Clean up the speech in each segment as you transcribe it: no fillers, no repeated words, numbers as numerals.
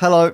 Hello.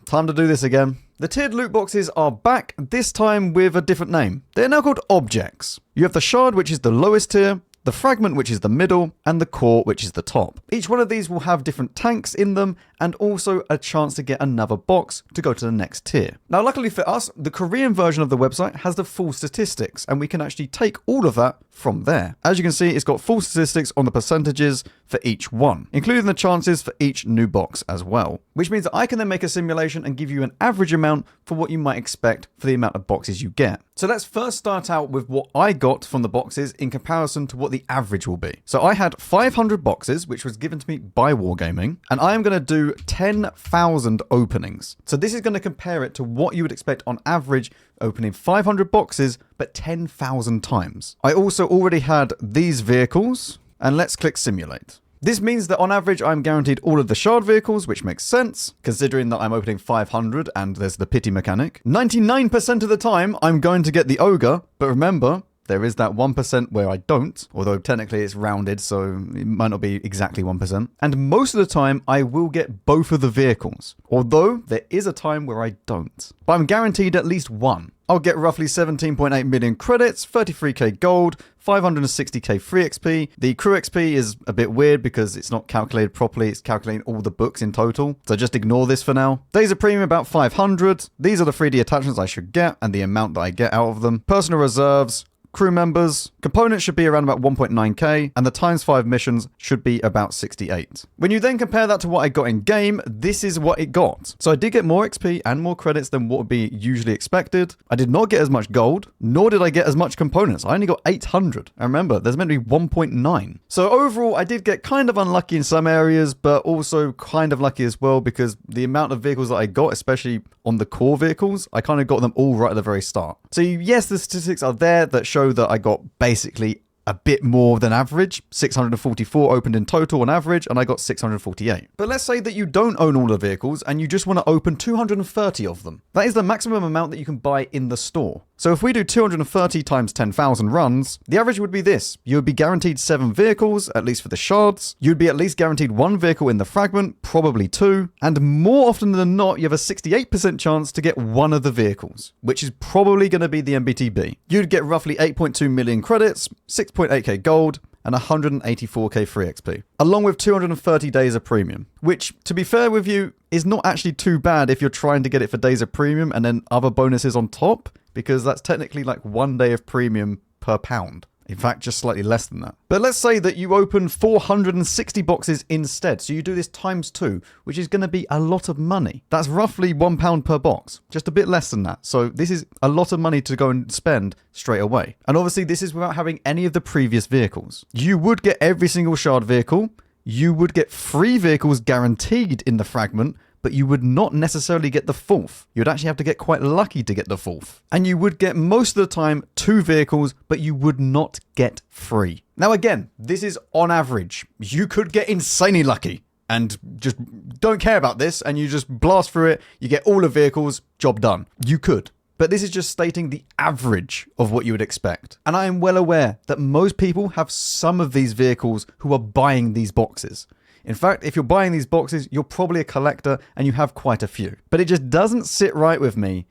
Time to do this again. The tiered loot boxes are back, this time with a different name. They're now called objects. You have the shard, which is the lowest tier, the fragment, which is the middle, and the core, which is the top. Each one of these will have different tanks in them, and also a chance to get another box to go to the next tier. Now, luckily for us, the Korean version of the website has the full statistics, and we can actually take all of that from there. As you can see, it's got full statistics on the percentages for each one, including the chances for each new box as well, which means that I can then make a simulation and give you an average amount for what you might expect for the amount of boxes you get. So let's first start out with what I got from the boxes in comparison to what the average will be. So I had 500 boxes, which was given to me by Wargaming, and I am going to do 10,000 openings. So this is going to compare it to what you would expect on average opening 500 boxes, but 10,000 times. I also already had these vehicles, and let's click simulate. This means that on average, I'm guaranteed all of the shard vehicles, which makes sense, considering that I'm opening 500 and there's the pity mechanic. 99% of the time, I'm going to get the Ogar, but remember, there is that 1% where I don't, although technically it's rounded, so it might not be exactly 1%. And most of the time, I will get both of the vehicles, although there is a time where I don't. But I'm guaranteed at least one. I'll get roughly 17.8 million credits, 33k gold, 560k free XP. The crew XP is a bit weird because it's not calculated properly. It's calculating all the books in total. So just ignore this for now. Days of premium about 500. These are the 3D attachments I should get and the amount that I get out of them. Personal reserves. Crew members, components should be around about 1.9k, and the ×5 missions should be about 68. When you then compare that to what I got in game, this is what it got. So I did get more XP and more credits than what would be usually expected. I did not get as much gold, nor did I get as much components. I only got 800. And remember, there's meant to be 1.9. So overall, I did get kind of unlucky in some areas, but also kind of lucky as well, because the amount of vehicles that I got, especially on the core vehicles, I kind of got them all right at the very start. So yes, the statistics are there that show that I got basically a bit more than average. 644 opened in total on average, and I got 648. But let's say that you don't own all the vehicles and you just want to open 230 of them. That is the maximum amount that you can buy in the store. So if we do 230 times 10,000 runs, the average would be this. You would be guaranteed 7 vehicles, at least for the shards. You'd be at least guaranteed 1 vehicle in the fragment, probably 2. And more often than not, you have a 68% chance to get one of the vehicles, which is probably going to be the MBTB. You'd get roughly 8.2 million credits, 6.8k gold, and 184k free XP, along with 230 days of premium, which, to be fair with you, is not actually too bad if you're trying to get it for days of premium and then other bonuses on top, because that's technically like 1 day of premium per pound. In fact, just slightly less than that. But let's say that you open 460 boxes instead. So you do this ×2, which is going to be a lot of money. That's roughly £1 per box, just a bit less than that. So this is a lot of money to go and spend straight away. And obviously this is without having any of the previous vehicles. You would get every single shard vehicle. You would get 3 vehicles guaranteed in the fragment, but you would not necessarily get the 4th. You'd actually have to get quite lucky to get the 4th. And you would get most of the time 2 vehicles, but you would not get 3. Now again, this is on average. You could get insanely lucky and just don't care about this and you just blast through it, you get all the vehicles, job done. You could. But this is just stating the average of what you would expect. And I am well aware that most people have some of these vehicles who are buying these boxes. In fact, if you're buying these boxes, you're probably a collector and you have quite a few. But it just doesn't sit right with me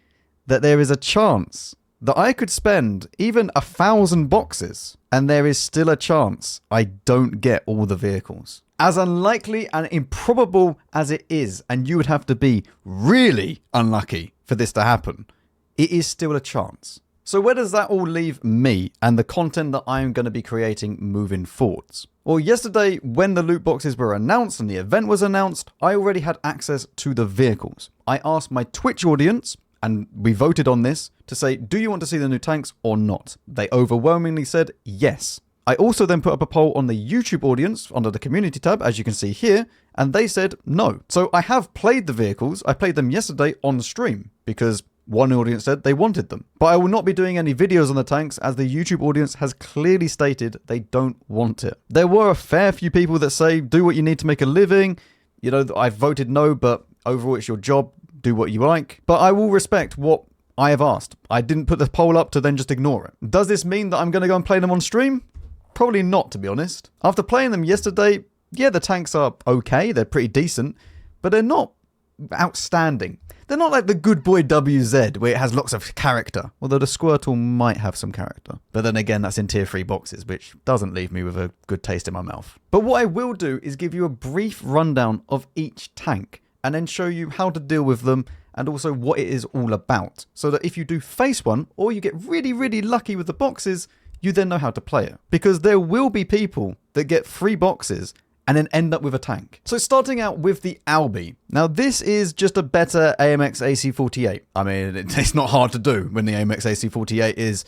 that there is a chance that I could spend even 1,000 boxes and there is still a chance I don't get all the vehicles. As unlikely and improbable as it is, and you would have to be really unlucky for this to happen, it is still a chance. So where does that all leave me and the content that I'm going to be creating moving forwards? Well, yesterday when the loot boxes were announced and the event was announced, I already had access to the vehicles. I asked my Twitch audience, and we voted on this, to say, do you want to see the new tanks or not? They overwhelmingly said yes. I also then put up a poll on the YouTube audience under the community tab, as you can see here, and they said no. So I have played the vehicles. I played them yesterday on stream because one audience said they wanted them. But I will not be doing any videos on the tanks as the YouTube audience has clearly stated they don't want it. There were a fair few people that say, do what you need to make a living. You know, I voted no, but overall it's your job. Do what you like. But I will respect what I have asked. I didn't put the poll up to then just ignore it. Does this mean that I'm going to go and play them on stream? Probably not, to be honest. After playing them yesterday, yeah, the tanks are okay. They're pretty decent, but they're not outstanding. They're not like the good boy WZ, where it has lots of character. Although the Schwertwal might have some character. But then again, that's in tier 3 boxes, which doesn't leave me with a good taste in my mouth. But what I will do is give you a brief rundown of each tank, and then show you how to deal with them, and also what it is all about. So that if you do face one, or you get really, really lucky with the boxes, you then know how to play it. Because there will be people that get 3 boxes and then end up with a tank. So starting out with the Alby. Now this is just a better AMX AC48. I mean, it's not hard to do when the AMX AC48 is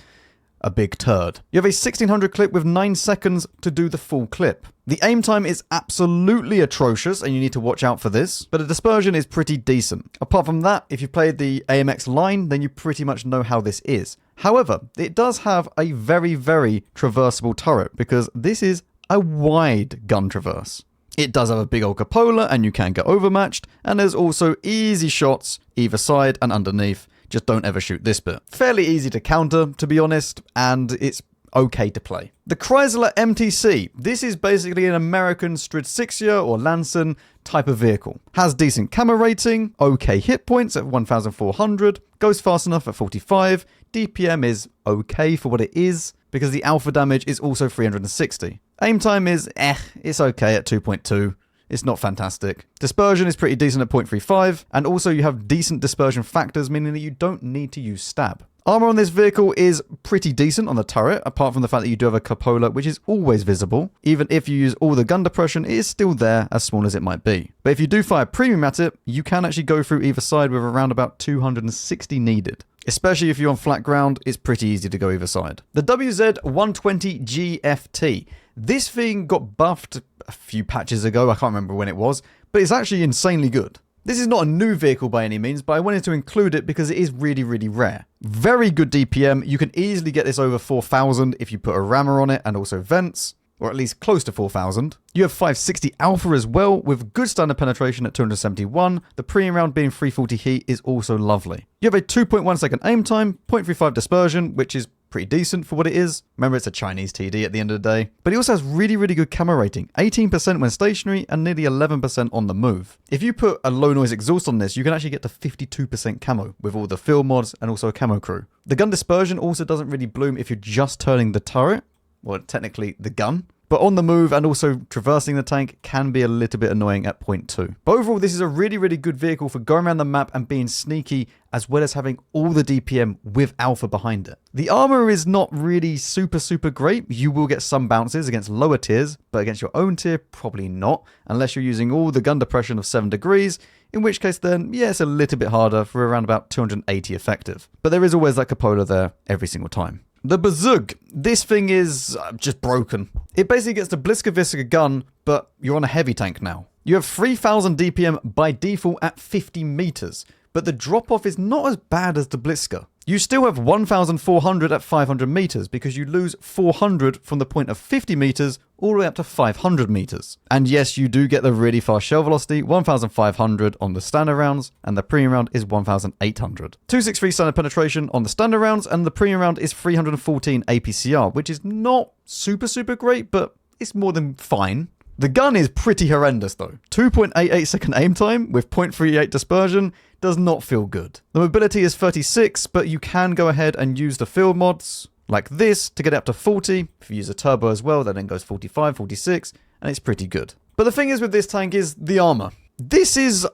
a big turd. You have a 1600 clip with 9 seconds to do the full clip. The aim time is absolutely atrocious and you need to watch out for this, but the dispersion is pretty decent. Apart from that, if you've played the AMX line, then you pretty much know how this is. However, it does have a very, very traversable turret because this is a wide gun traverse. It does have a big old cupola and you can get overmatched, and there's also easy shots either side and underneath. Just don't ever shoot this bit. Fairly easy to counter, to be honest, and it's okay to play. The Chrysler MTC. This is basically an American Stridsiksia or Lansen type of vehicle. Has decent camo rating, okay hit points at 1,400, goes fast enough at 45, DPM is okay for what it is, because the alpha damage is also 360. Aim time is it's okay at 2.2. It's not fantastic. Dispersion is pretty decent at 0.35, and also you have decent dispersion factors, meaning that you don't need to use stab. Armor on this vehicle is pretty decent on the turret, apart from the fact that you do have a cupola, which is always visible. Even if you use all the gun depression, it is still there, as small as it might be. But if you do fire premium at it, you can actually go through either side with around about 260 needed. Especially if you're on flat ground, it's pretty easy to go either side. The WZ-120 GFT. This thing got buffed a few patches ago, I can't remember when it was, but it's actually insanely good. This is not a new vehicle by any means, but I wanted to include it because it is really, really rare. Very good DPM, you can easily get this over 4,000 if you put a rammer on it and also vents, or at least close to 4,000. You have 560 alpha as well, with good standard penetration at 271. The premium round being 340 heat is also lovely. You have a 2.1 second aim time, 0.35 dispersion, which is pretty decent for what it is. Remember, it's a Chinese TD at the end of the day. But it also has really, really good camo rating. 18% when stationary and nearly 11% on the move. If you put a low noise exhaust on this, you can actually get to 52% camo with all the field mods and also a camo crew. The gun dispersion also doesn't really bloom if you're just turning the turret. Well, technically the gun. But on the move and also traversing the tank can be a little bit annoying at 0.2. But overall, this is a really, really good vehicle for going around the map and being sneaky, as well as having all the DPM with alpha behind it. The armor is not really super, super great. You will get some bounces against lower tiers, but against your own tier, probably not, unless you're using all the gun depression of 7 degrees, in which case then, yeah, it's a little bit harder for around about 280 effective. But there is always that cupola there every single time. The Bzyg. This thing is just broken. It basically gets the Bliska gun, but you're on a heavy tank now. You have 3,000 DPM by default at 50 meters, but the drop-off is not as bad as the Bliska. You still have 1,400 at 500 meters because you lose 400 from the point of 50 meters all the way up to 500 meters. And yes, you do get the really fast shell velocity, 1,500 on the standard rounds, and the premium round is 1,800. 263 standard penetration on the standard rounds, and the premium round is 314 APCR, which is not super, super great, but it's more than fine. The gun is pretty horrendous though. 2.88 second aim time with 0.38 dispersion does not feel good. The mobility is 36, but you can go ahead and use the field mods like this to get it up to 40. If you use a turbo as well, that then goes 45, 46, and it's pretty good. But the thing is with this tank is the armor. This is...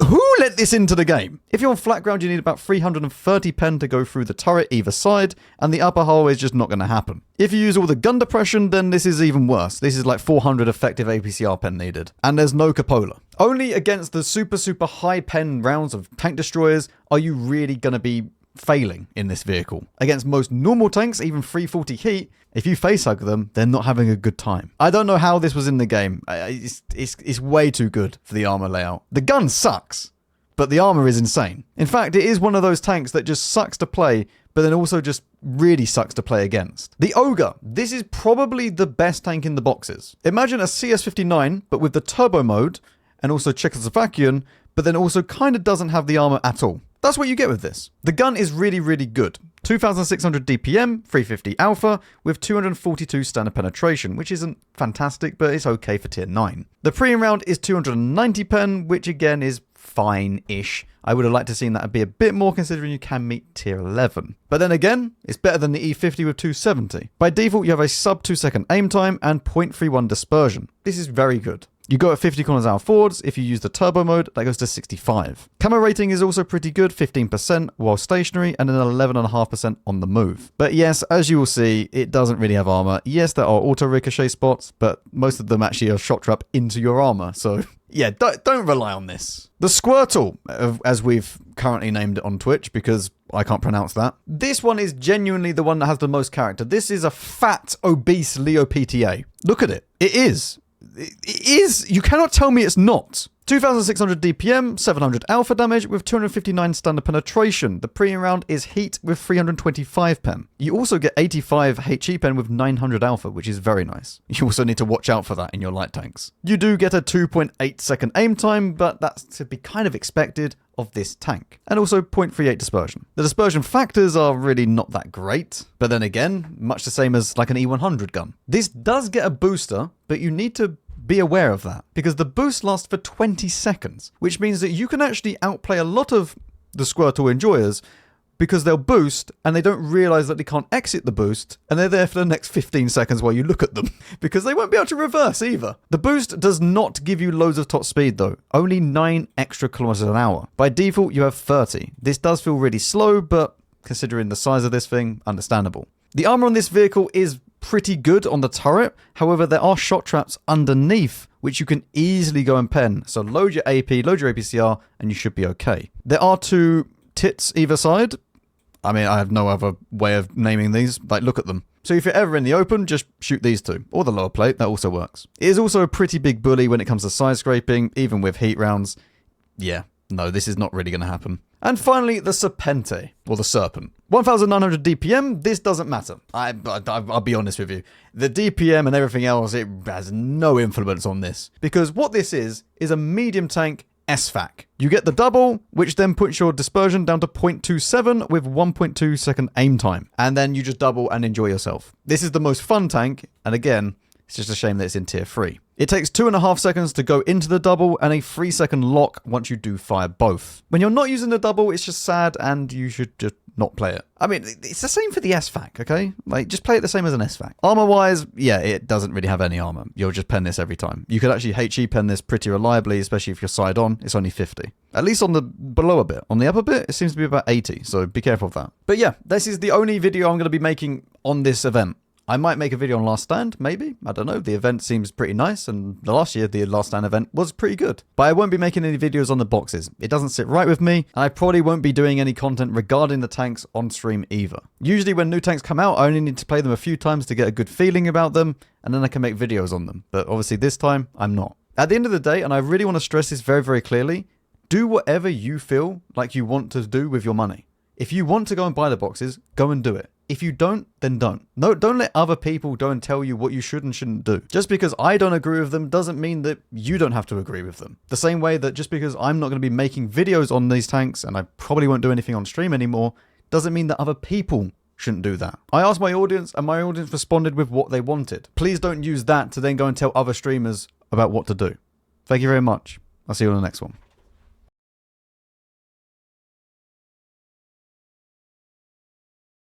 who let this into the game? If you're on flat ground, you need about 330 pen to go through the turret either side, and the upper hull is just not going to happen. If you use all the gun depression, then this is even worse. This is like 400 effective APCR pen needed. And there's no cupola. Only against the super, super high pen rounds of tank destroyers are you really going to be failing in this vehicle. Against most normal tanks, even 340 heat, if you facehug them, they're not having a good time. I don't know how this was in the game. It's way too good for the armor layout. The gun sucks, but the armor is insane. In fact, it is one of those tanks that just sucks to play, but then also just really sucks to play against. The Ogar. This is probably the best tank in the boxes. Imagine a CS59, but with the turbo mode, and also Czechoslovakian, but then also kind of doesn't have the armor at all. That's what you get with this. The gun is really, really good. 2,600 DPM, 350 alpha, with 242 standard penetration, which isn't fantastic, but it's okay for tier 9. The premium round is 290 pen, which again is fine-ish. I would have liked to seen that be a bit more considering you can meet tier 11. But then again, it's better than the E50 with 270. By default, you have a sub 2 second aim time and 0.31 dispersion. This is very good. You go at 50 kilometers an hour forwards. If you use the turbo mode, that goes to 65. Camo rating is also pretty good, 15% while stationary and an 11.5% on the move. But yes, as you will see, it doesn't really have armor. Yes, there are auto ricochet spots, but most of them actually are shot trap into your armor. So yeah, don't rely on this. The Schwertwal, as we've currently named it on Twitch because I can't pronounce that. This one is genuinely the one that has the most character. This is a fat, obese Leo PTA. Look at it. It is. It is. You cannot tell me it's not. 2600 DPM, 700 alpha damage with 259 standard penetration. The premium round is heat with 325 pen. You also get 85 HE pen with 900 alpha, which is very nice. You also need to watch out for that in your light tanks. You do get a 2.8 second aim time, but that's to be kind of expected of this tank. And also 0.38 dispersion. The dispersion factors are really not that great, but then again, much the same as like an E100 gun. This does get a booster, but you need to be aware of that because the boost lasts for 20 seconds, which means that you can actually outplay a lot of the Schwertwal enjoyers because they'll boost and they don't realize that they can't exit the boost and they're there for the next 15 seconds while you look at them because they won't be able to reverse either. The boost does not give you loads of top speed though, only 9 extra kilometers an hour. By default, you have 30. This does feel really slow, but considering the size of this thing, understandable. The armor on this vehicle is pretty good on the turret. However, there are shot traps underneath, which you can easily go and pen. So load your AP, load your APCR, and you should be okay. There are 2 tits either side. I mean, I have no other way of naming these. Like, look at them. So if you're ever in the open, just shoot these 2. Or the lower plate, that also works. It is also a pretty big bully when it comes to side scraping, even with heat rounds. Yeah, no, this is not really going to happen. And finally, the Serpente, or the Serpent. 1900 DPM, this doesn't matter. I'll be honest with you. The DPM and everything else, it has no influence on this. Because what this is a medium tank SFAC. You get the double, which then puts your dispersion down to 0.27 with 1.2 second aim time. And then you just double and enjoy yourself. This is the most fun tank, and again, it's just a shame that it's in tier 3. It takes 2.5 seconds to go into the double and a 3-second lock once you do fire both. When you're not using the double, it's just sad and you should just not play it. I mean, it's the same for the SFAC, okay? Like, just play it the same as an SFAC. Armor-wise, yeah, it doesn't really have any armor. You'll just pen this every time. You could actually HE pen this pretty reliably, especially if you're side on. It's only 50. At least on the below a bit. On the upper bit, it seems to be about 80, so be careful of that. But yeah, this is the only video I'm going to be making on this event. I might make a video on Last Stand, maybe. I don't know. The event seems pretty nice, and the last year, the Last Stand event was pretty good. But I won't be making any videos on the boxes. It doesn't sit right with me, and I probably won't be doing any content regarding the tanks on stream either. Usually when new tanks come out, I only need to play them a few times to get a good feeling about them, and then I can make videos on them. But obviously this time, I'm not. At the end of the day, and I really want to stress this very, very clearly, do whatever you feel like you want to do with your money. If you want to go and buy the boxes, go and do it. If you don't, then don't. No, don't let other people go and tell you what you should and shouldn't do. Just because I don't agree with them doesn't mean that you don't have to agree with them. The same way that just because I'm not going to be making videos on these tanks, and I probably won't do anything on stream anymore, doesn't mean that other people shouldn't do that. I asked my audience, and my audience responded with what they wanted. Please don't use that to then go and tell other streamers about what to do. Thank you very much. I'll see you on the next one.